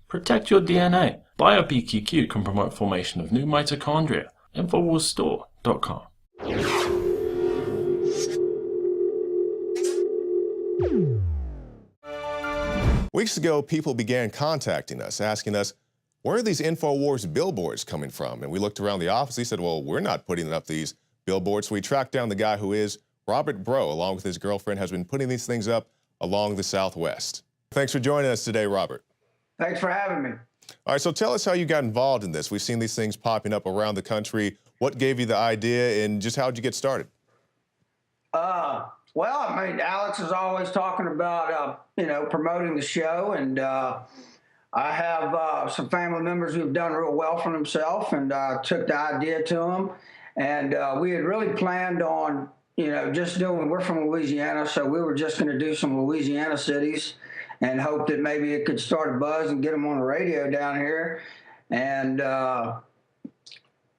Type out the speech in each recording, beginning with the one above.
Protect your DNA. BioPQQ can promote formation of new mitochondria. Infowarsstore.com. Weeks ago, people began contacting us, asking us, where are these Infowars billboards coming from? And we looked around the office. He said, well, we're not putting up these billboards. So we tracked down the guy who is Robert Breaux, along with his girlfriend, has been putting these things up along the Southwest. Thanks for joining us today, Robert. Thanks for having me. All right, so tell us how you got involved in this. We've seen these things popping up around the country. What gave you the idea, and just how'd you get started? Well, I mean, Alex is always talking about, promoting the show, and I have some family members who've done real well for themselves, and took the idea to them. And we had really planned on, just doing, we're from Louisiana, so we were just going to do some Louisiana cities and hope that maybe it could start a buzz and get them on the radio down here. And I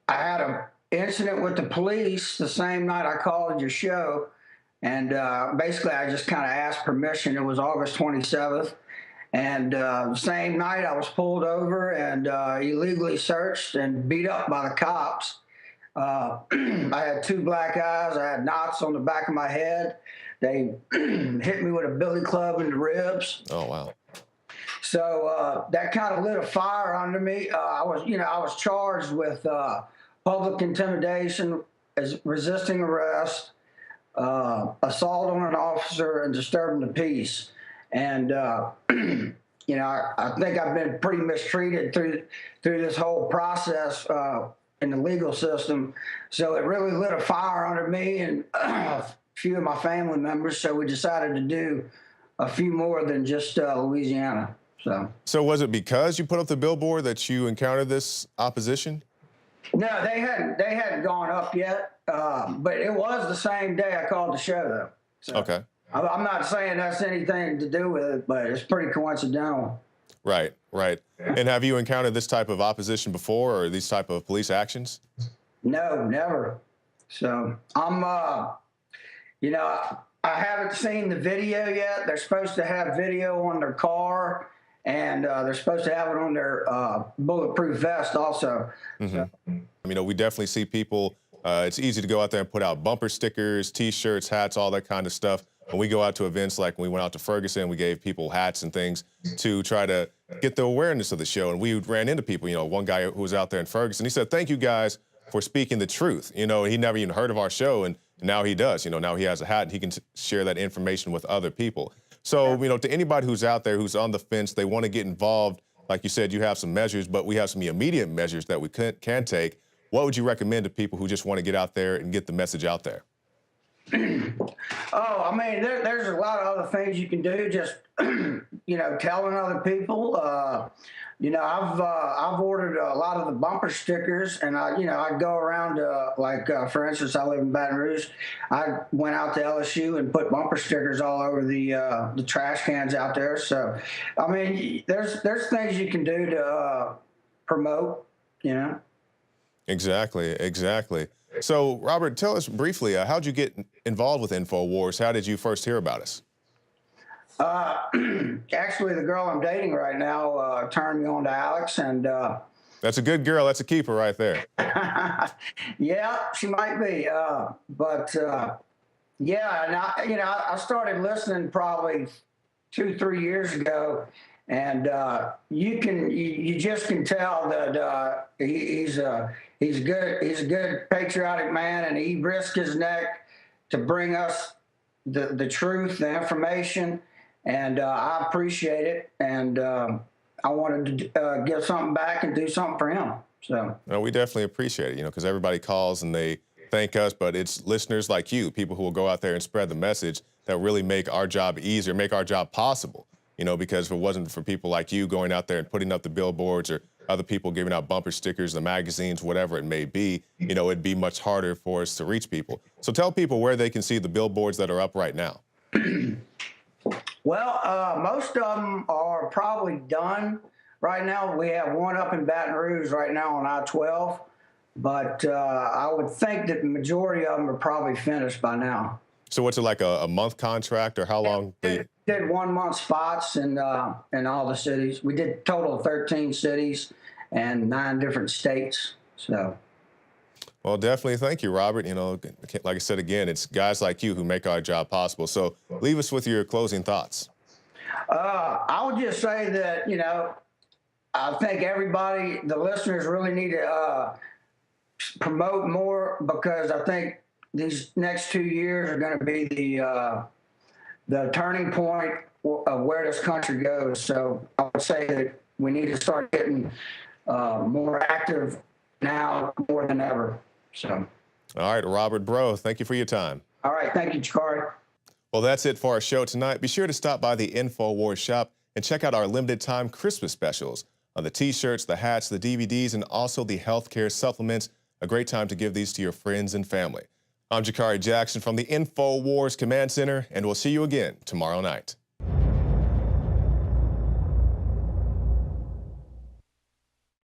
had an incident with the police the same night I called your show. And basically, I just kind of asked permission. It was August 27th. And the same night, I was pulled over and illegally searched and beat up by the cops. I had 2 black eyes. I had knots on the back of my head. They hit me with a billy club in the ribs. Oh, wow. So that kind of lit a fire under me. I was charged with public intimidation, resisting arrest, assault on an officer, and disturbing the peace. And I think I've been pretty mistreated through this whole process in the legal system. So it really lit a fire under me and a few of my family members. So we decided to do a few more than just Louisiana. So was it because you put up the billboard that you encountered this opposition? No, they hadn't gone up yet. But it was the same day I called the show, though. So okay. I'm not saying that's anything to do with it, but it's pretty coincidental. Right, right. And have you encountered this type of opposition before, or these type of police actions? No, never. So I'm, I haven't seen the video yet. They're supposed to have video on their car, and they're supposed to have it on their bulletproof vest also. Mm-hmm. So. We definitely see people. It's easy to go out there and put out bumper stickers, T-shirts, hats, all that kind of stuff. When we go out to events, like when we went out to Ferguson, we gave people hats and things to try to get the awareness of the show. And we ran into people, one guy who was out there in Ferguson, he said, thank you guys for speaking the truth. He never even heard of our show, and now he does. Now he has a hat and he can share that information with other people. So, to anybody who's out there who's on the fence, they want to get involved. Like you said, you have some measures, but we have some immediate measures that we can take. What would you recommend to people who just want to get out there and get the message out there? There's a lot of other things you can do. Just, telling other people. I've ordered a lot of the bumper stickers, and I go around for instance, I live in Baton Rouge. I went out to LSU and put bumper stickers all over the trash cans out there. So, there's things you can do to promote. Exactly. So, Robert, tell us briefly, how'd you get involved with Infowars? How did you first hear about us? Actually, the girl I'm dating right now turned me on to Alex, and that's a good girl. That's a keeper right there. Yeah, she might be. And I started listening probably 2-3 years ago, and you just can tell that he's a good patriotic man, and he risked his neck to bring us the truth, the information, and I appreciate it. And I wanted to give something back and do something for him. So we definitely appreciate it, because everybody calls and they thank us, but it's listeners like you, people who will go out there and spread the message, that really make our job easier, make our job possible. Because if it wasn't for people like you going out there and putting up the billboards, or other people giving out bumper stickers, the magazines, whatever it may be, it'd be much harder for us to reach people. So tell people where they can see the billboards that are up right now. Well, most of them are probably done right now. We have one up in Baton Rouge right now on I-12, but I would think that the majority of them are probably finished by now. So what's it like, a month contract, or how long? Did 1 month spots in all the cities. We did total of 13 cities and 9 different states. So. Well, definitely. Thank you, Robert. You know, like I said, again, it's guys like you who make our job possible. So leave us with your closing thoughts. I would just say that, you know, I think everybody, the listeners, really need to promote more, because I think these next 2 years are going to be the turning point of where this country goes. So I would say that we need to start getting more active now more than ever. So. All right, Robert Breaux, thank you for your time. All right, thank you, Jakari. Well, that's it for our show tonight. Be sure to stop by the Infowars shop and check out our limited time Christmas specials on the t-shirts, the hats, the DVDs, and also the healthcare supplements. A great time to give these to your friends and family. I'm Jakari Jackson from the Infowars Command Center, and we'll see you again tomorrow night.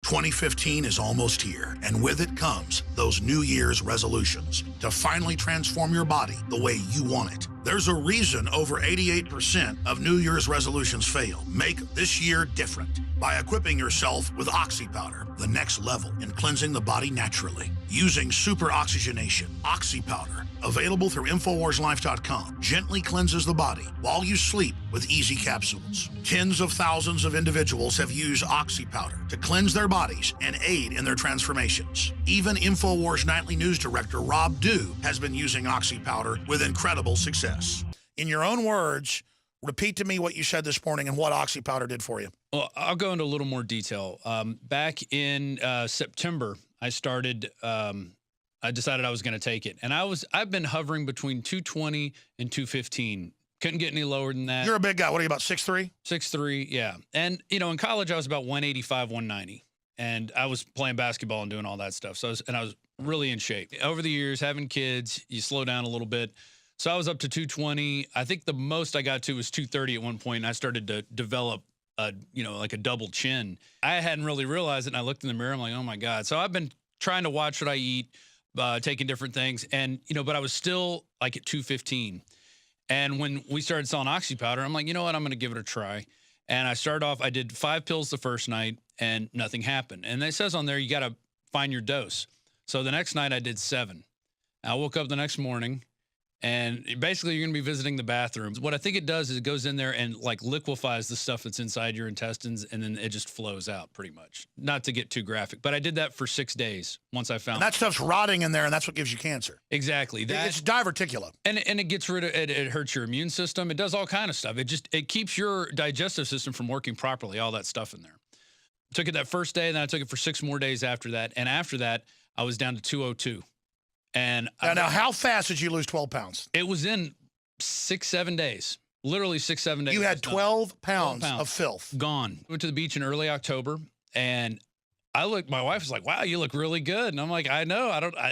2015 is almost here, and with it comes those New Year's resolutions to finally transform your body the way you want it. There's a reason over 88% of New Year's resolutions fail. Make this year different by equipping yourself with Oxy Powder, the next level in cleansing the body naturally. Using super oxygenation, Oxy Powder, available through InfowarsLife.com, gently cleanses the body while you sleep with easy capsules. Tens of thousands of individuals have used Oxy Powder to cleanse their bodies and aid in their transformations. Even Infowars Nightly News Director Rob Breaux has been using Oxy Powder with incredible success. In your own words, repeat to me what you said this morning and what Oxy Powder did for you. Well, I'll go into a little more detail. Back in September, I started. I decided I was going to take it, and I've been hovering between 220 and 215. Couldn't get any lower than that. You're a big guy. What are you, about 6'3"? 6'3", yeah. And you know, in college, I was about 185, 190, and I was playing basketball and doing all that stuff. So I was really in shape. Over the years, having kids, you slow down a little bit. So I was up to 220. I think the most I got to was 230 at one point, and I started to develop like a double chin. I hadn't really realized it, and I looked in the mirror. I'm like, oh my God. So I've been trying to watch what I eat, taking different things, and but I was still like at 215. And when we started selling Oxy Powder, I'm like, you know what? I'm going to give it a try. And I started off. I did 5 pills the first night, and nothing happened. And it says on there you got to find your dose. So the next night I did 7. I woke up the next morning. And basically, you're going to be visiting the bathrooms. What I think it does is it goes in there and like liquefies the stuff that's inside your intestines, and then it just flows out pretty much. Not to get too graphic, but I did that for 6 days once I found and that stuff's rotting in there, and that's what gives you cancer. Exactly. It's diverticulate. And it gets rid of it. It hurts your immune system. It does all kind of stuff. It keeps your digestive system from working properly, all that stuff in there. Took it that first day, and then I took it for 6 more days after that. And after that, I was down to 202. And now, how fast did you lose 12 pounds? It was in 6-7 days. Literally 6-7 days. You had 12 pounds of filth. Gone. Went to the beach in early October, and my wife was like, wow, you look really good. And I'm like, I know.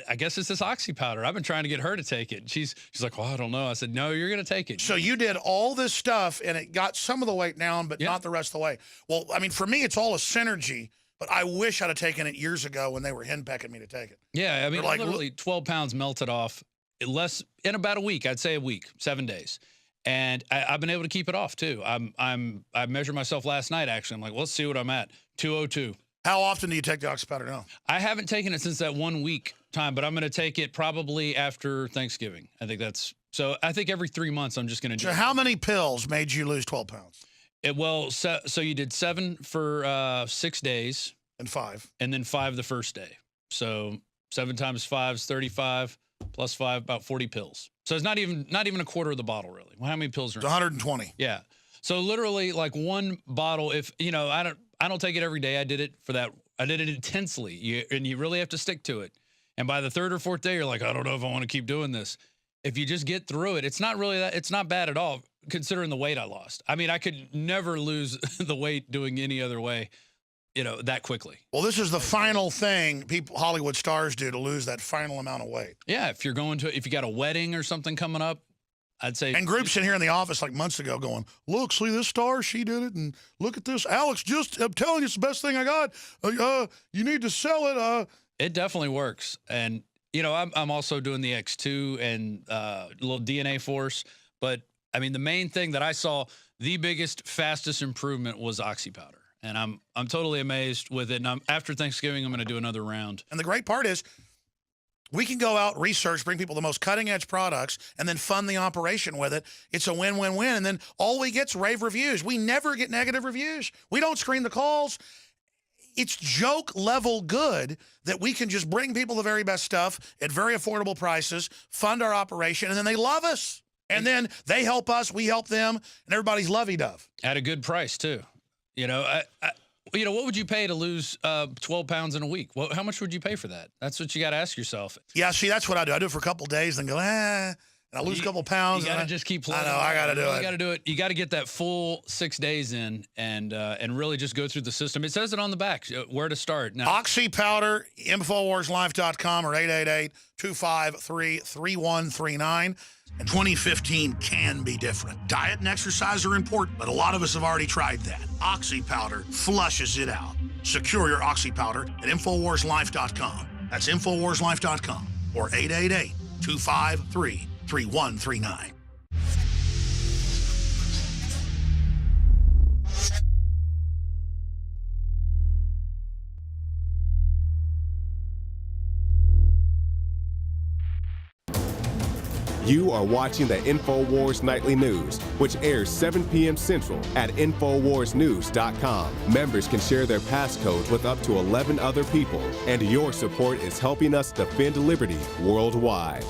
I guess it's this Oxy Powder. I've been trying to get her to take it. She's like, well, I don't know. I said, no, you're going to take it. So you did all this stuff, and it got some of the weight down, but not the rest of the way. Well, I mean, for me, it's all a synergy. But I wish I'd have taken it years ago when they were henpecking me to take it. Yeah, I mean, like, literally 12 pounds melted off in about a week. I'd say a week, 7 days. And I've been able to keep it off, too. I measured myself last night, actually. I'm like, well, let's see what I'm at. 202. How often do you take the Oxy Powder now? I haven't taken it since that 1 week time, but I'm going to take it probably after Thanksgiving. I think every 3 months I'm just going to do it. So how many pills made you lose 12 pounds? So you did 7 for 6 days. And 5. And then 5 the first day. So 7 times 5 is 35, plus 5, about 40 pills. So it's not even a quarter of the bottle, really. Well, how many pills are in? It's 120. Yeah. So literally, like one bottle. If I don't take it every day. I did it for that. I did it intensely. And you really have to stick to it. And by the 3rd or 4th day, you're like, I don't know if I want to keep doing this. If you just get through it, it's not really that. It's not bad at all, considering the weight I lost. I mean, I could never lose the weight doing any other way, that quickly. Well, this is the final thing Hollywood stars do to lose that final amount of weight. Yeah, if you got a wedding or something coming up, I'd say. And groups in here in the office like months ago going, look, see this star, she did it, and look at this. Alex, I'm telling you, it's the best thing I got. You need to sell it. It definitely works. And I'm also doing the X2 and a little DNA Force. But, I mean, the main thing that I saw, the biggest, fastest improvement was Oxy Powder. And I'm totally amazed with it. And after Thanksgiving, I'm going to do another round. And the great part is we can go out, research, bring people the most cutting-edge products, and then fund the operation with it. It's a win-win-win. And then all we get's rave reviews. We never get negative reviews. We don't screen the calls. It's joke-level good that we can just bring people the very best stuff at very affordable prices, fund our operation, and then they love us. And then they help us, we help them, and everybody's lovey-dove. At a good price, too. What would you pay to lose 12 pounds in a week? How much would you pay for that? That's what you got to ask yourself. Yeah, see, that's what I do. I do it for a couple of days, then go, and I lose a couple pounds. You got to just keep playing. I know, I got to do it. You got to do it. You got to get that full 6 days in and really just go through the system. It says it on the back where to start. Now, Oxy Powder, InfowarsLife.com or 888-253-3139. And 2015 can be different. Diet and exercise are important, but a lot of us have already tried that. Oxy Powder flushes it out. Secure your Oxy Powder at InfowarsLife.com. That's InfowarsLife.com or 888-253-3139. You are watching the Infowars Nightly News, which airs 7 p.m. Central at InfowarsNews.com. Members can share their passcodes with up to 11 other people, and your support is helping us defend liberty worldwide.